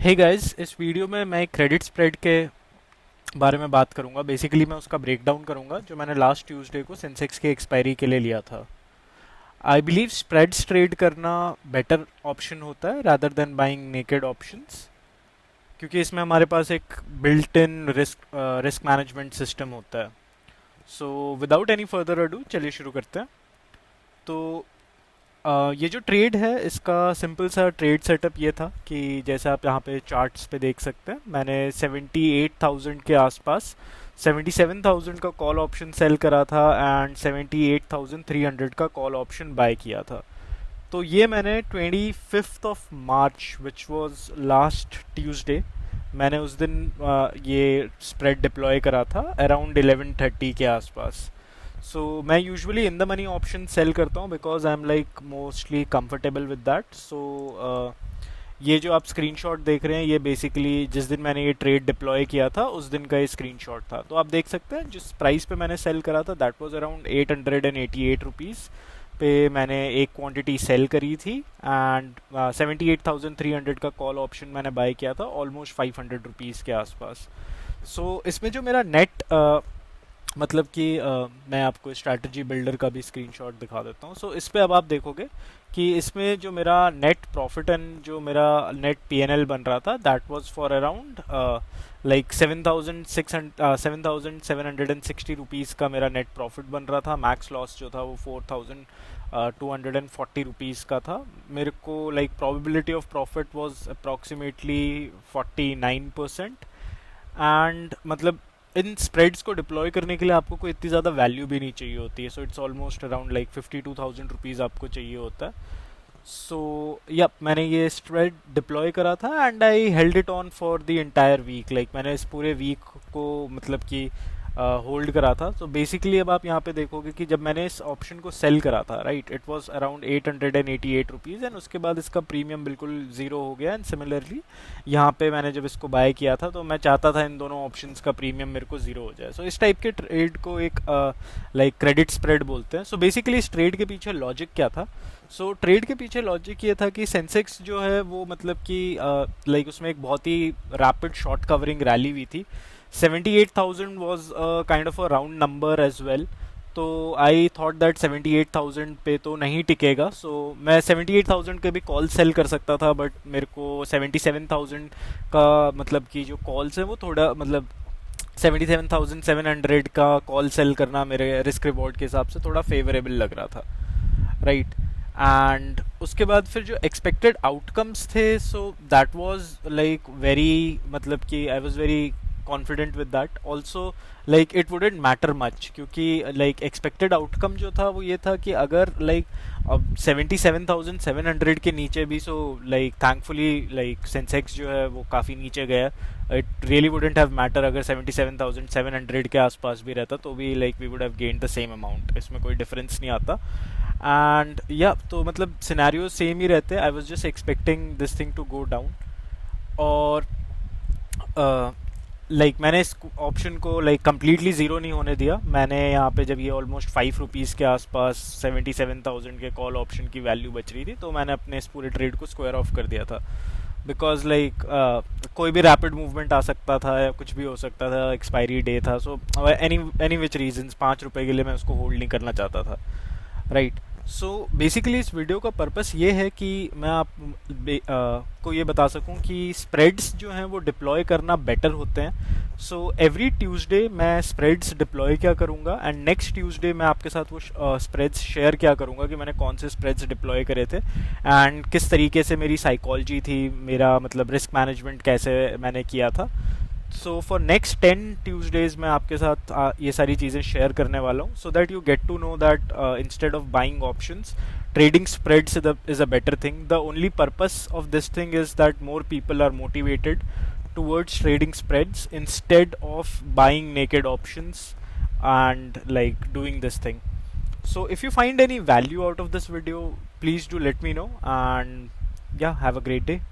Hey guys, इस video में मैं क्रेडिट स्प्रेड के बारे में बात करूंगा। बेसिकली मैं उसका ब्रेक डाउन करूंगा जो मैंने लास्ट ट्यूसडे को सेंसेक्स के एक्सपायरी के लिए लिया था। आई बिलीव स्प्रेड्स ट्रेड करना बेटर ऑप्शन होता है rather than buying naked options, क्योंकि इसमें हमारे पास एक built in risk management system होता है। So without any further ado चलिए शुरू करते हैं। तो ये जो ट्रेड है इसका सिंपल सा ट्रेड सेटअप ये था कि जैसे आप यहाँ पे चार्ट्स पे देख सकते हैं, मैंने 78,000 के आसपास 77,000 का कॉल ऑप्शन सेल करा था एंड 78,300 का कॉल ऑप्शन बाय किया था। तो ये मैंने 25 विच वाज लास्ट ट्यूसडे, मैंने उस दिन ये स्प्रेड डिप्लॉय करा था अराउंड 11:30 के आसपास। सो मैं usually in the money option sell करता हूँ because I am like mostly comfortable with that. So ये जो आप स्क्रीनशॉट देख रहे हैं ये बेसिकली जिस दिन मैंने ये ट्रेड डिप्लॉय किया था उस दिन का ये स्क्रीनशॉट था। तो आप देख सकते हैं जिस प्राइस पे मैंने सेल करा था दैट वाज अराउंड 888 रुपीज़ पे मैंने एक क्वांटिटी सेल करी थी एंड 78,300 का कॉल ऑप्शन मैंने बाय किया था ऑलमोस्ट 500 रुपीज़ के आसपास। सो इसमें जो मेरा नेट मतलब कि मैं आपको स्ट्रैटेजी बिल्डर का भी स्क्रीनशॉट दिखा देता हूँ। सो इस पे अब आप देखोगे कि इसमें जो मेरा नेट प्रॉफिट एंड जो मेरा नेट पीएनएल बन रहा था that was for around like 7,760 rupees का मेरा नेट प्रॉफिट बन रहा था। मैक्स लॉस जो था वो 4,240 रुपीज़ का था। मेरे को like probability of profit was approximately 49%। And मतलब इन स्प्रेड्स को डिप्लॉय करने के लिए आपको कोई इतनी ज़्यादा वैल्यू भी नहीं चाहिए होती है। So it's almost around like 52,000 rupees आपको चाहिए होता है। सो या मैंने ये स्प्रेड डिप्लॉय करा था and I held it on for the entire week. Like मैंने इस पूरे वीक को मतलब कि होल्ड करा था। तो बेसिकली अब आप यहाँ पे देखोगे कि जब मैंने इस ऑप्शन को सेल करा था right, it was around 888 rupees and उसके बाद इसका प्रीमियम बिल्कुल ज़ीरो हो गया। एंड सिमिलरली यहाँ पे मैंने जब इसको बाय किया था तो मैं चाहता था इन दोनों ऑप्शंस का प्रीमियम मेरे को ज़ीरो हो जाए। सो इस टाइप के ट्रेड को एक लाइक क्रेडिट स्प्रेड बोलते हैं। सो बेसिकली इस ट्रेड के पीछे लॉजिक क्या था? सो ट्रेड के पीछे लॉजिक ये था कि सेंसेक्स जो है वो मतलब कि लाइक उसमें एक बहुत ही रैपिड शॉर्ट कवरिंग रैली हुई थी। 78,000 was kind of a round number as well। तो आई थॉट दैट 78,000 पे तो नहीं टिकेगा। सो मैं 78,000 के भी कॉल सेल कर सकता था, बट मेरे को 77,000 का मतलब कि जो कॉल्स है वो थोड़ा मतलब 77,700 का कॉल सेल करना मेरे रिस्क रिवॉर्ड के हिसाब से थोड़ा फेवरेबल लग रहा था राइट। एंड उसके बाद फिर जो एक्सपेक्टेड आउटकम्स थे so that was like very मतलब कि I was very confident with that also. Like it wouldn't matter much क्योंकि लाइक एक्सपेक्टेड आउटकम जो था वो ये था कि अगर लाइक अब 77,700 के नीचे भी so like thankfully like Sensex जो है वो काफ़ी नीचे गया। It really wouldn't have matter अगर 77,700 के आसपास भी रहता तो भी like we would have gained the same amount, इसमें कोई डिफरेंस नहीं आता। एंड या तो मतलब सिनेरियो सेम ही रहते। I was just expecting this thing to go down और लाइक मैंने इस ऑप्शन को लाइक कम्प्लीटली ज़ीरो नहीं होने दिया। मैंने यहाँ पे जब ये ऑलमोस्ट 5 रुपीज़ के आसपास 77,000 के कॉल ऑप्शन की वैल्यू बच रही थी तो मैंने अपने इस पूरे ट्रेड को स्क्वायर ऑफ कर दिया था। बिकॉज लाइक कोई भी रैपिड मूवमेंट आ सकता था या कुछ भी हो सकता था, एक्सपायरी डे था। So any any which reasons 5 रुपये के लिए मैं उसको होल्ड नहीं करना चाहता था राइट। सो बेसिकली इस वीडियो का पर्पस ये है कि मैं आप को ये बता सकूं कि स्प्रेड्स जो हैं वो डिप्लॉय करना बेटर होते हैं। सो एवरी ट्यूसडे मैं स्प्रेड्स डिप्लॉय क्या करूंगा एंड नेक्स्ट ट्यूसडे मैं आपके साथ वो स्प्रेड्स शेयर क्या करूंगा कि मैंने कौन से स्प्रेड्स डिप्लॉय करे थे एंड किस तरीके से मेरी साइकोलॉजी थी, मेरा मतलब रिस्क मैनेजमेंट कैसे मैंने किया था। सो फॉर नेक्स्ट 10 ट्यूजडेज मैं आपके साथ ये सारी चीज़ें शेयर करने वाला हूँ so that you get to know that instead of buying options trading spreads is a better thing. The only purpose of this thing is that more people are motivated towards trading spreads instead of buying naked options and like doing this thing. So if you find any value out of this video, please do let me know and yeah, have a great day.